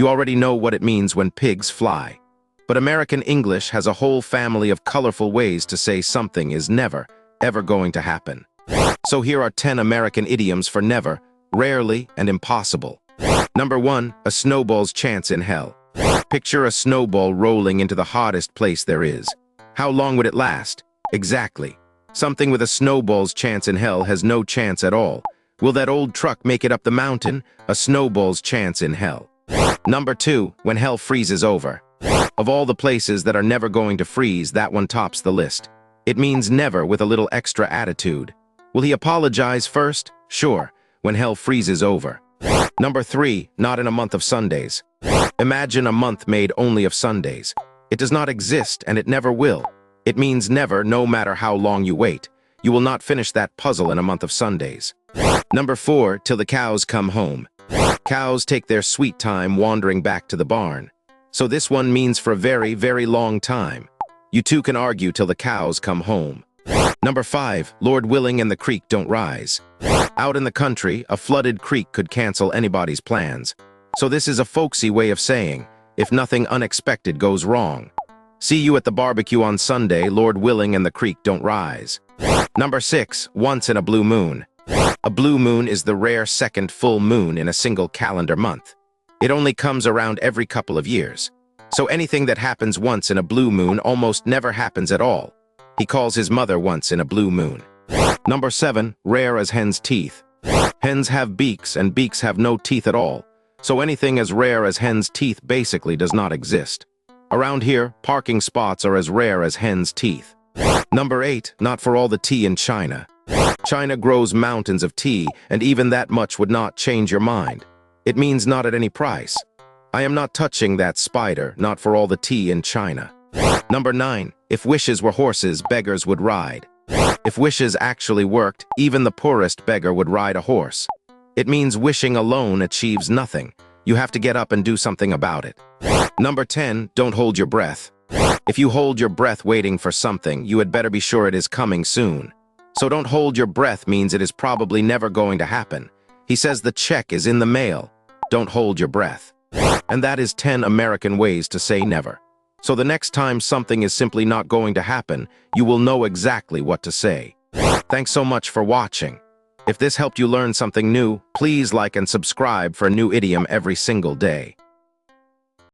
You already know what it means when pigs fly. But American English has a whole family of colorful ways to say something is never, ever going to happen. So here are 10 American idioms for never, rarely, and impossible. Number 1, a snowball's chance in hell. Picture a snowball rolling into the hottest place there is. How long would it last? Exactly. Something with a snowball's chance in hell has no chance at all. Will that old truck make it up the mountain? A snowball's chance in hell. Number 2, when hell freezes over. Of all the places that are never going to freeze, that one tops the list. It means never with a little extra attitude. Will he apologize first? Sure, when hell freezes over. Number 3, not in a month of Sundays. Imagine a month made only of Sundays. It does not exist and it never will. It means never, no matter how long you wait. You will not finish that puzzle in a month of Sundays. Number 4, till the cows come home. Cows take their sweet time wandering back to the barn. So this one means for a very, very long time. You two can argue till the cows come home. Number 5, Lord willing and the creek don't rise. Out in the country, a flooded creek could cancel anybody's plans. So this is a folksy way of saying, if nothing unexpected goes wrong. See you at the barbecue on Sunday, Lord willing and the creek don't rise. Number 6, once in a blue moon. A blue moon is the rare second full moon in a single calendar month. It only comes around every couple of years. So anything that happens once in a blue moon almost never happens at all. He calls his mother once in a blue moon. Number 7, rare as hen's teeth. Hens have beaks and beaks have no teeth at all. So anything as rare as hen's teeth basically does not exist. Around here, parking spots are as rare as hen's teeth. Number 8, not for all the tea in China. China grows mountains of tea, and even that much would not change your mind. It means not at any price. I am not touching that spider, not for all the tea in China. Number 9, if wishes were horses, beggars would ride. If wishes actually worked, even the poorest beggar would ride a horse. It means wishing alone achieves nothing. You have to get up and do something about it. Number 10, don't hold your breath. If you hold your breath waiting for something, you had better be sure it is coming soon. So don't hold your breath means it is probably never going to happen. He says the check is in the mail. Don't hold your breath. And that is 10 American ways to say never. So the next time something is simply not going to happen, you will know exactly what to say. Thanks so much for watching. If this helped you learn something new, please like and subscribe for a new idiom every single day.